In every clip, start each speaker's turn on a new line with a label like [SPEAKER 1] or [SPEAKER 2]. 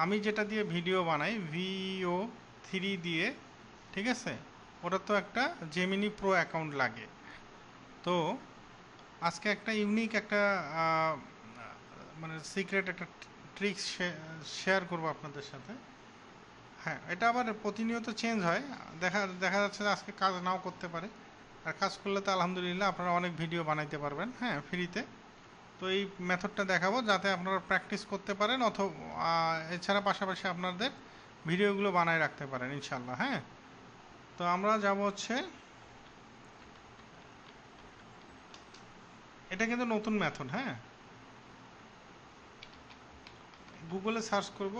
[SPEAKER 1] আমি যেটা দিয়ে ভিডিও বানাই VO3 দিয়ে, ঠিক আছে, ওটা তো একটা জেমিনি প্রো অ্যাকাউন্ট লাগে। তো আজকে একটা ইউনিক একটা মানে সিক্রেট একটা ট্রিক্স শেয়ার করব আপনাদের সাথে। হ্যাঁ, এটা আবার প্রতিনিয়ত চেঞ্জ হয়। দেখা যাচ্ছে যে আজকে কাজ নাও করতে পারে, আর কাজ করলে তো আলহামদুলিল্লাহ আপনারা অনেক ভিডিও বানাইতে পারবেন, হ্যাঁ, ফ্রিতে। তো এই মেথডটা দেখাবো যাতে আপনারা প্র্যাকটিস করতে পারেন, অথবা এছাড়া পাশাপাশি আপনাদের ভিডিওগুলো বানায় রাখতে পারেন ইনশাল্লাহ। হ্যাঁ, তো আমরা যাব হচ্ছে, এটা কিন্তু নতুন মেথড। হ্যাঁ, গুগলে সার্চ করব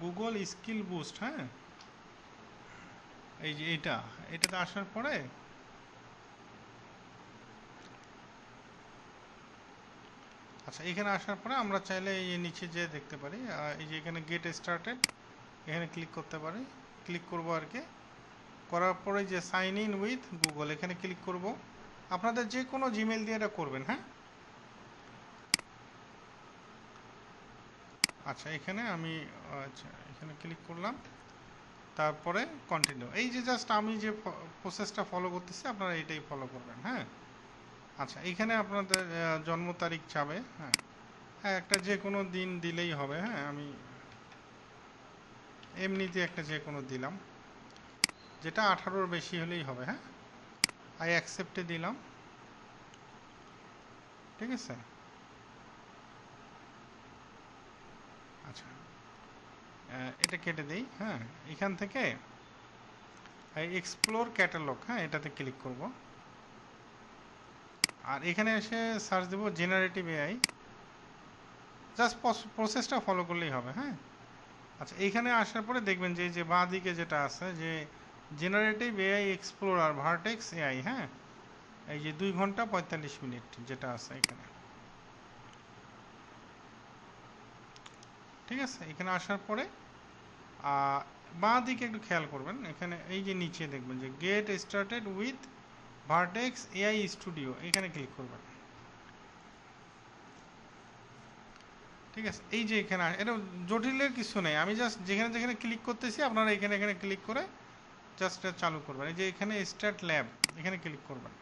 [SPEAKER 1] গুগল স্কিল বুস্ট। হ্যাঁ, এই যে এটাতে আসার পরে আচ্ছা, এখানে আসার পরে আমরা চাইলে এই নিচে যে দেখতে পারি, এই যে এখানে গেট স্টার্টেড, এখানে ক্লিক করতে পারি। ক্লিক করব আর কি, করার পরে যে সাইন ইন উইথ গুগল, এখানে ক্লিক করব। আপনাদের যে কোনো জিমেল দিয়ে এটা করবেন। হ্যাঁ, আচ্ছা, এখানে আমি আচ্ছা এখানে ক্লিক করলাম, তারপরে কন্টিনিউ। এই যে জাস্ট আমি যে প্রসেসটা ফলো করতেছি আপনারা এটাই ফলো করবেন। হ্যাঁ, আচ্ছা, এখানে আপনাদের জন্ম তারিখ চাবে। হ্যাঁ, হ্যাঁ, একটা যে কোনো দিন দিলেই হবে। হ্যাঁ, আমি এমনিতে একটা যে কোনো দিলাম, যেটা 18-র বেশি হলেই হবে। হ্যাঁ, আই অ্যাকসেপ্টে দিলাম, ঠিক আছে। আচ্ছা, এটা কেটে দিই। হ্যাঁ, এখান থেকে এক্সপ্লোর ক্যাটালগ, হ্যাঁ, এটাতে ক্লিক করব। আর এখানে এসে সার্চ দেব জেনারেটিভ এআই। জাস্ট প্রসেসটা ফলো করলেই হবে। হ্যাঁ, আচ্ছা, এইখানে আসার পরে দেখবেন যে যে বাঁ দিকে যেটা আছে যে generative AI explorer vertex AI. হ্যাঁ, এই যে 2 ঘন্টা 45 মিনিট যেটা আছে এখানে, ঠিক আছে। এখানে আসার পরে বাঁ দিকে একটু খেয়াল করবেন, এখানে এই যে নিচে দেখবেন যে get started with vertex AI studio, এখানে ক্লিক করবেন, ঠিক আছে। এই যে এখানে এটা জটিলের কিছু নেই, আমি জাস্ট যেখানে যেখানে ক্লিক করতেছি আপনারা এখানে এখানে ক্লিক করে জাস্ট চালু করবেন। এই যে এখানে স্টার্ট ল্যাব, এখানে ক্লিক করবেন।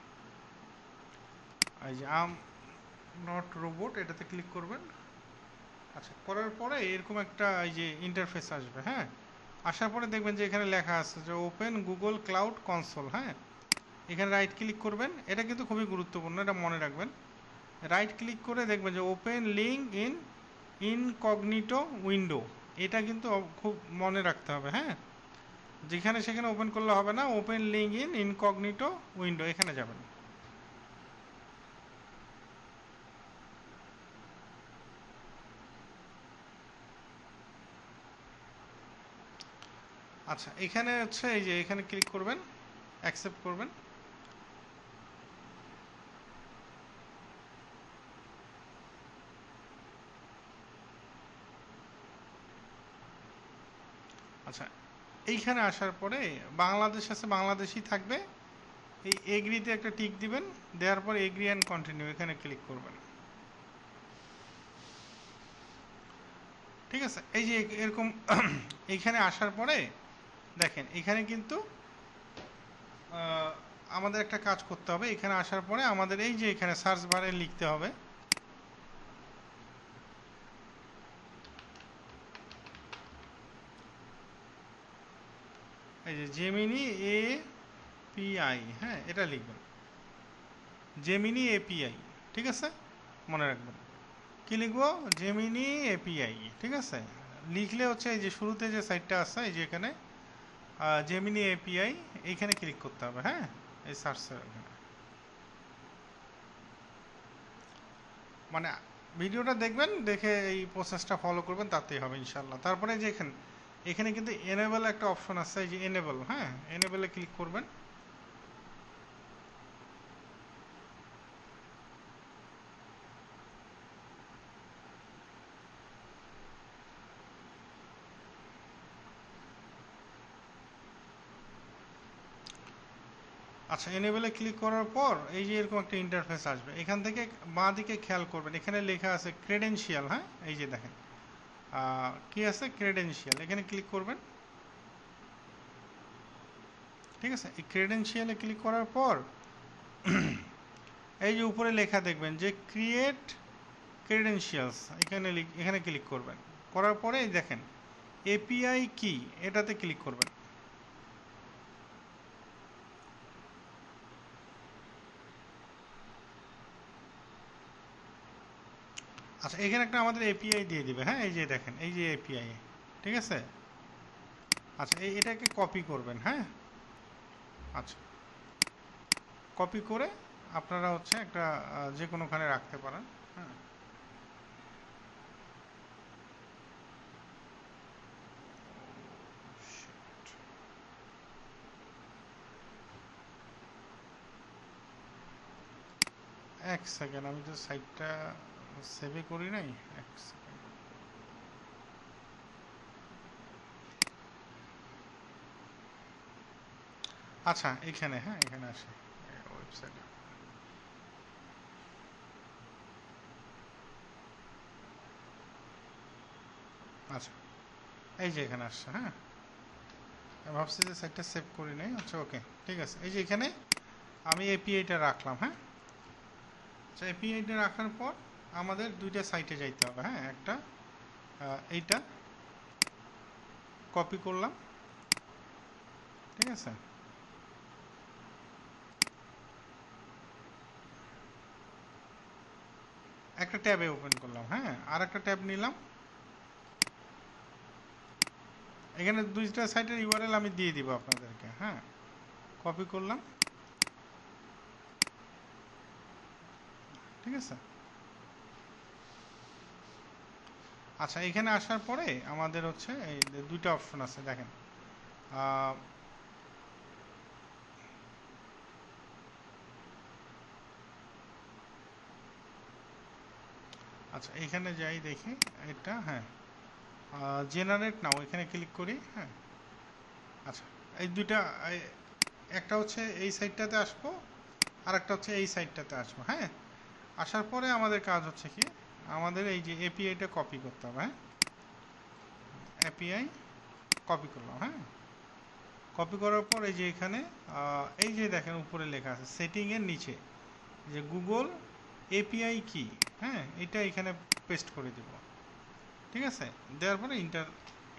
[SPEAKER 1] এই যে নট রোবট, এটাতে ক্লিক করবেন। আচ্ছা, করার পরে এরকম একটা এই যে ইন্টারফেস আসবে। হ্যাঁ, আসার পরে দেখবেন যে এখানে লেখা আছে যে ওপেন গুগল ক্লাউড কনসোল। হ্যাঁ, এখানে রাইট ক্লিক করবেন, এটা কিন্তু খুবই গুরুত্বপূর্ণ, এটা মনে রাখবেন। রাইট ক্লিক করে দেখবেন যে open link in incognito window, এটা কিন্তু খুব মনে রাখতে হবে। হ্যাঁ, যেখানে সেখানে ওপেন করলে হবে না, open link in incognito window, এখানে যাবেন। আচ্ছা, এখানে হচ্ছে এই যে এখানে ক্লিক করবেন, অ্যাকসেপ্ট করবেন। আচ্ছা, এইখানে আসার পরে বাংলাদেশ আছে, বাংলাদেশই থাকবে। এই এগ্রিতে একটা টিক দিবেন, দেওয়ার পর এগ্রি অ্যান্ড কন্টিনিউ, এখানে ক্লিক করবেন, ঠিক আছে। এই যে এরকম এইখানে আসার পরে দেখেন এখানে কিন্তু আমাদের একটা কাজ করতে হবে। এখানে আসার পরে আমাদের এই যে এখানে সার্চ বারে লিখতে হবে এই যে জেমিনি এপিআই। হ্যাঁ, এটা লিখবেন জেমিনি এপিআই, ঠিক আছে, মনে রাখবেন। কি লিখবো? জেমিনি এপিআই, ঠিক আছে। লিখলে হচ্ছে এই যে শুরুতে যে সাইটটা আছে এই যে এখানে জেমিনি এপিআই, এইখানে ক্লিক করতে হবে। হ্যাঁ, এই সার্চের এখানে মানে ভিডিওটা দেখবেন, দেখে এই প্রসেসটা ফলো করবেন, তাতেই হবে ইনশাল্লাহ। তারপরে যে এখানে এখানে কিন্তু এনেবল একটা অপশন আছে, এই যে এনেবল। হ্যাঁ, এনেবলে ক্লিক করবেন। আচ্ছা, এনেবলে ক্লিক করার পর এই যে এরকম একটা ইন্টারফেস আসবে। এখান থেকে বাঁ দিকে খেয়াল করবেন, এখানে লেখা আছে ক্রেডেনশিয়াল। হ্যাঁ, এই যে দেখেন কি আছে ক্রেডেনশিয়াল, এখানে ক্লিক করবেন। ঠিক আছে, এই ক্রেডেনশিয়ালে ক্লিক করার পর এই যে উপরে লেখা দেখবেন যে ক্রিয়েট ক্রেডেনশিয়ালস, এখানে ক্লিক করবেন। করার পরে এই দেখেন এপিআই কি, এটাতে ক্লিক করবেন। আচ্ছা, এখানে একটা আমাদের এপিআই দিয়ে দিবে। হ্যাঁ, এই যে দেখেন, এই যে এপিআই, ঠিক আছে। আচ্ছা, এটাকে কপি করবেন। হ্যাঁ, আচ্ছা, কপি করে আপনারা হচ্ছে একটা যে কোনোখানে রাখতে পারেন। হ্যাঁ, এক সেকেন্ড, আমি তো সাইটটা সেভে করি নাই। এক সেকেন্ড। আচ্ছা, এখানে, হ্যাঁ এখানে আসে ওয়েবসাইটে। আচ্ছা, এই যে এখানে আসছে। হ্যাঁ, আমি ভাবছি যে সাইটটা সেভ করি নাই। আচ্ছা, ওকে, ঠিক আছে। এই যে এখানে আমি এপিআইটা রাখলাম। হ্যাঁ, আচ্ছা, এপিআইটা রাখার পর আমাদের দুইটা সাইটে যাইতে হবে। হ্যাঁ, একটা এইটা কপি করলাম, ঠিক আছে। একটা ট্যাবে ওপেন করলাম। হ্যাঁ, আর একটা ট্যাব নিলাম। এখানে দুইটা সাইটের ইউআরএল আমি দিয়ে দিব আপনাদেরকে। হ্যাঁ, কপি করলাম, ঠিক আছে। আচ্ছা, এখানে আসার পরে আমাদের হচ্ছে এই দুইটা অপশন আছে দেখেন। আচ্ছা, এখানে যাই দেখি এটা। হ্যাঁ, জেনারেট নাও, এখানে ক্লিক করি। হ্যাঁ, আচ্ছা, এই দুইটা একটা হচ্ছে এই সাইটটাতে আসবো, আর একটা হচ্ছে এই সাইটটাতে আসবো। হ্যাঁ, আসার পরে আমাদের কাজ হচ্ছে কি, আমাদের এই যে এপিআইটা কপি করতে হবে। হ্যাঁ, এপিআই কপি করলাম। হ্যাঁ, কপি করার পর এই যে এখানে এই যে দেখেন উপরে লেখা আছে সেটিংয়ের নিচে যে গুগল এপিআই কি। হ্যাঁ, এটা এখানে পেস্ট করে দেব, ঠিক আছে। দেওয়ার পরে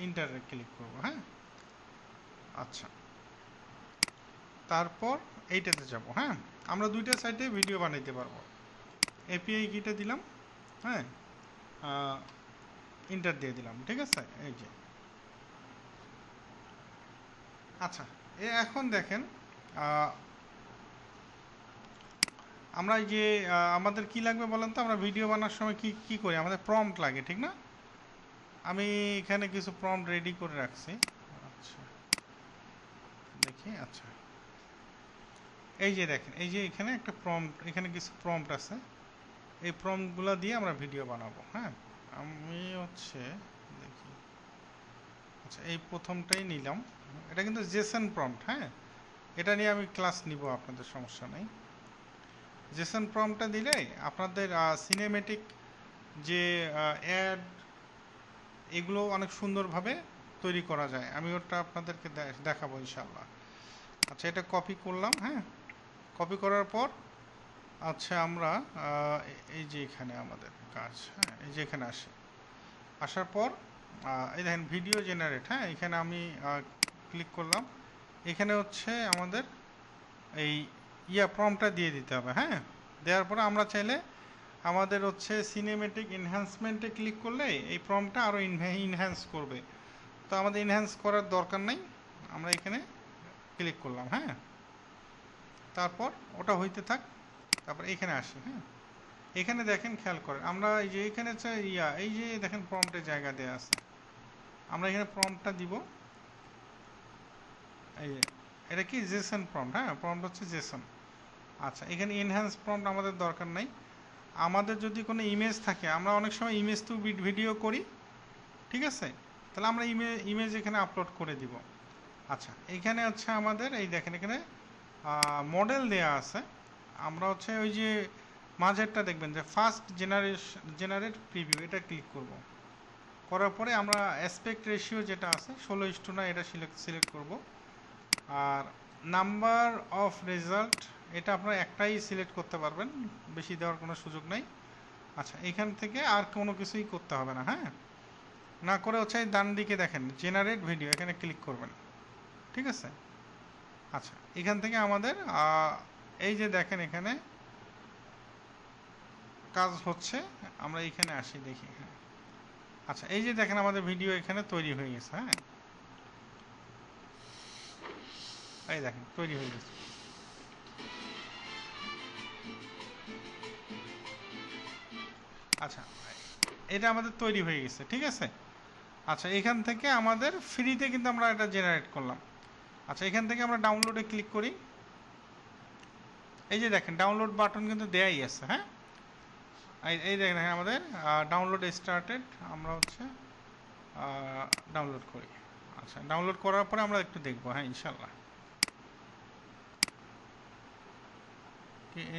[SPEAKER 1] ইন্টারে ক্লিক করব। হ্যাঁ, আচ্ছা, তারপর এইটাতে যাব। হ্যাঁ, আমরা দুইটা সাইটে ভিডিও বানাইতে পারবো। এপিআই কিটা দিলাম। হ্যাঁ, ইন্টার দিয়ে দিলাম, ঠিক আছে। এই যে, আচ্ছা, এখন দেখেন আমরা এই যে আমাদের কি লাগবে বলেন তো, আমরা ভিডিও বানানোর সময় কি কি করি, আমাদের প্রম্পট লাগে, ঠিক না। আমি এখানে কিছু প্রম্পট রেডি করে রাখছি। আচ্ছা, দেখি। আচ্ছা, এই যে দেখেন, এই যে এখানে একটা প্রম্পট, এখানে কিছু প্রম্পট আছে। এই প্রম্পটগুলো দিয়ে আমরা ভিডিও বানাবো। হ্যাঁ, আমি হচ্ছে দেখি। আচ্ছা, এই প্রথমটাই নিলাম। এটা কিন্তু জেসন প্রম্পট। হ্যাঁ, এটা নিয়ে আমি ক্লাস নিব, আপনাদের সমস্যা নেই। জেসন প্রম্পটটা দিলে আপনাদের সিনেমেটিক যে অ্যাড, এগুলো অনেক সুন্দরভাবে তৈরি করা যায়। আমি ওটা আপনাদেরকে দেখাবো ইনশাল্লাহ। আচ্ছা, এটা কপি করলাম। হ্যাঁ, কপি করার পর আচ্ছা, আমরা এই যে এখানে আমাদের কাজ। হ্যাঁ, এই যে এখানে আসার পর এই দেখেন ভিডিও জেনারেট। হ্যাঁ, এখানে আমি ক্লিক করলাম। এখানে হচ্ছে আমাদের এই প্রম্পটটা দিয়ে দিতে হবে। হ্যাঁ, দেওয়ার পরে আমরা চাইলে আমাদের হচ্ছে সিনেমেটিক এনহ্যান্সমেন্টে ক্লিক করলে এই প্রম্পটটা আরও ইনহ্যান্স করবে। তো আমাদের ইনহ্যান্স করার দরকার নেই, আমরা এখানে ক্লিক করলাম। হ্যাঁ, তারপর ওটা হইতে থাক। তারপর এখানে আসি। হ্যাঁ, এখানে দেখেন, খেয়াল করেন, আমরা এই যে এখানে হচ্ছে এই যে দেখেন প্রম্পটের জায়গা দেওয়া আছে। আমরা এখানে প্রম্পটটা দিব। এই যে এটা কি জেসন প্রম্পট। হ্যাঁ, প্রম্পট হচ্ছে জেসন। আচ্ছা, এখানে এনহ্যান্স প্রম্পট আমাদের দরকার নাই। আমাদের যদি কোনো ইমেজ থাকে, আমরা অনেক সময় ইমেজ তো ভিডিও করি, ঠিক আছে। তাহলে আমরা ইমেজ এখানে আপলোড করে দিব। আচ্ছা, এখানে হচ্ছে আমাদের এই দেখেন এখানে মডেল দেয়া আছে। আমরা হচ্ছে ওই যে মাঝেরটা দেখবেন যে ফার্স্ট জেনারেট প্রিভিউ, এটা ক্লিক করব। করার পরে আমরা অ্যাসপেক্ট রেশিও যেটা আছে 16:9 এটা সিলেক্ট করব। আর নাম্বার অফ রেজাল্ট এটা আপনারা একটাই সিলেক্ট করতে পারবেন, বেশি দেওয়ার কোনো সুযোগ নেই। আচ্ছা, এখান থেকে আর কোনো কিছুই করতে হবে না। হ্যাঁ, না করে হচ্ছে ডান দিকে দেখেন জেনারেট ভিডিও, এখানে ক্লিক করবেন। ঠিক আছে। আচ্ছা, এখান থেকে আমাদের এই যে দেখেন এখানে কাজ হচ্ছে, আমরা এখানে আসি দেখি। হ্যাঁ, আচ্ছা, এই যে দেখেন আমাদের ভিডিও এখানে তৈরি হয়ে গেছে। হ্যাঁ, এই দেখেন তৈরি হয়ে গেছে। আচ্ছা, এটা আমাদের তৈরি হয়ে গেছে। ঠিক আছে। আচ্ছা, এখান থেকে আমাদের ফ্রিতে কিন্তু আমরা এটা জেনারেট করলাম। আচ্ছা, এখান থেকে আমরা ডাউনলোডে ক্লিক করি। এই যে দেখেন ডাউনলোড বাটন কিন্তু দেয়াই আছে। হ্যাঁ, এই দেখেন আমাদের ডাউনলোড স্টার্টেড, আমরা হচ্ছে ডাউনলোড করি। আচ্ছা, ডাউনলোড করার পরে আমরা একটু দেখবো। হ্যাঁ, ইনশাল্লাহ।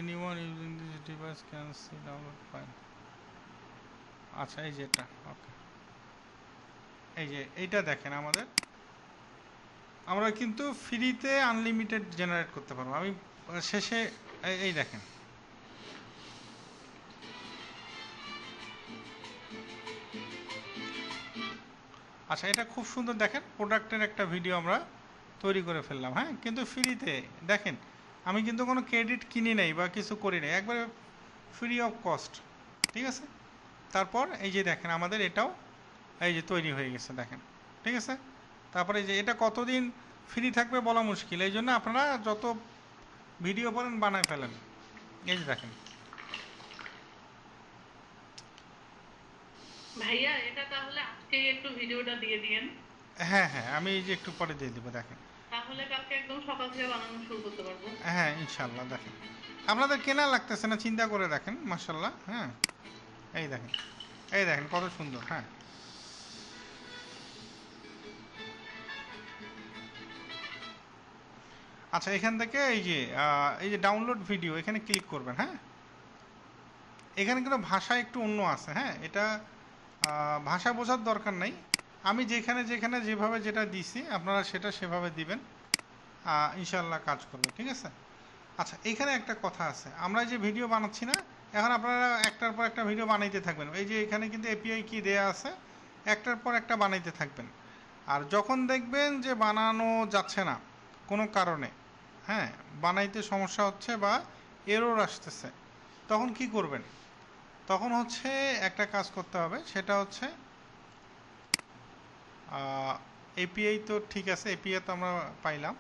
[SPEAKER 1] Anyone using this device can see download file. আচ্ছা, এই যে এটা, ওকে, এই যে এইটা দেখেন আমাদের, আমরা কিন্তু ফ্রিতে আনলিমিটেড জেনারেট করতে পারবো। আমি শেষে এই দেখেন, আচ্ছা, এটা খুব সুন্দর দেখেন প্রোডাক্টের একটা ভিডিও আমরা তৈরি করে ফেললাম। হ্যাঁ, কিন্তু ফ্রিতে দেখেন, আমি কিন্তু কোনো ক্রেডিট কিনি নাই বা কিছু করি নাই, একবারে ফ্রি অফ কস্ট। ঠিক আছে। তারপর এই যে দেখেন আমাদের এটাও এই যে তৈরি হয়ে গেছে দেখেন। ঠিক আছে। তারপরে এই যে এটা কতদিন ফ্রি থাকবে বলা মুশকিল, এই জন্য আপনারা যত ভিডিও পারেন বানায় ফেলেন। এই যে দেখেন
[SPEAKER 2] ভাইয়া, এটা তাহলে আজকে একটু ভিডিওটা দিয়ে দিয়েন।
[SPEAKER 1] হ্যাঁ হ্যাঁ, আমি এই যে একটু পরে দিয়ে দিব। দেখেন,
[SPEAKER 2] তাহলে কালকে একদম সকাল থেকে বানানো শুরু করতে পারবো।
[SPEAKER 1] হ্যাঁ ইনশাল্লাহ। দেখেন আপনাদের কেনা লাগতেছে না, চিন্তা করে দেখেন। মাশাল্লাহ। হ্যাঁ, এই দেখেন, এই দেখেন কত সুন্দর। হ্যাঁ, আচ্ছা, এখান থেকে এই যে ডাউনলোড ভিডিও এখানে ক্লিক করবেন। হ্যাঁ, এখানে কিন্তু ভাষা একটু অন্য আছে। হ্যাঁ, এটা ভাষা বোঝার দরকার নাই, আমি যেখানে যেখানে যেভাবে যেটা দিছি আপনারা সেটা সেভাবে দিবেন, ইনশাল্লাহ কাজ করবে। ঠিক আছে। আচ্ছা, এখানে একটা কথা আছে, আমরা যে ভিডিও বানাচ্ছি না, এখন আপনারা একটার পর একটা ভিডিও বানাইতে থাকবেন। এই যে এখানে কিন্তু এপিআই কি দেয়া আছে, একটার পর একটা বানাইতে থাকবেন। আর যখন দেখবেন যে বানানো যাচ্ছে না কোনো কারণে, হ্যাঁ, বানাইতে সমস্যা হচ্ছে বা এরর আসতেছে, তখন কি করবেন? তখন হচ্ছে একটা কাজ করতে হবে, সেটা হচ্ছে এপিআই তো ঠিক আছে, এপিআই তো আমরা পাইলাম,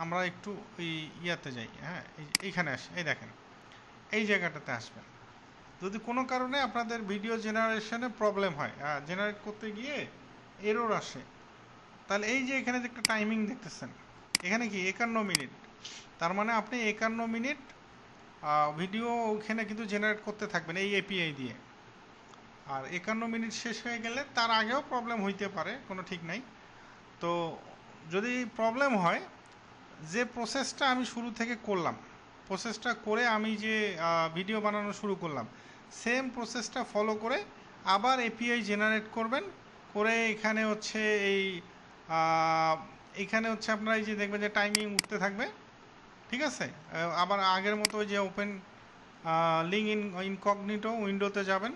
[SPEAKER 1] আমরা একটু ওই ইয়াতে যাই। হ্যাঁ, এইখানে আসি, এই দেখেন এই জায়গাটাতে আসবেন। যদি কোনো কারণে আপনাদের ভিডিও জেনারেশনে প্রবলেম হয়, জেনারেট করতে গিয়ে এরর আসে, তাহলে এই যে এখানে যে একটা টাইমিং দেখতেছেন, এখানে কি 51 মিনিট, তার মানে আপনি 51 মিনিট ভিডিও ওখানে কিন্তু জেনারেট করতে থাকবেন এই এপিআই দিয়ে। আর 51 মিনিট শেষ হয়ে গেলে তার আগেও প্রবলেম হইতে পারে, কোনো ঠিক নাই। তো যদি প্রবলেম হয়, যে প্রসেসটা আমি শুরু থেকে করলাম, প্রসেসটা করে আমি যে ভিডিও বানানো শুরু করলাম, সেম প্রসেসটা ফলো করে আবার এপিআই জেনারেট করবেন, করে এখানে হচ্ছে এইখানে হচ্ছে আপনারা এই যে দেখবেন যে টাইমিং উঠতে থাকবে। ঠিক আছে। আবার আগের মতো ওই যে ওপেন লিঙ্ক ইনকগনিটো উইন্ডোতে যাবেন,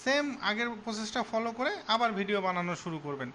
[SPEAKER 1] সেম আগের প্রসেসটা ফলো করে আবার ভিডিও বানানো শুরু করবেন।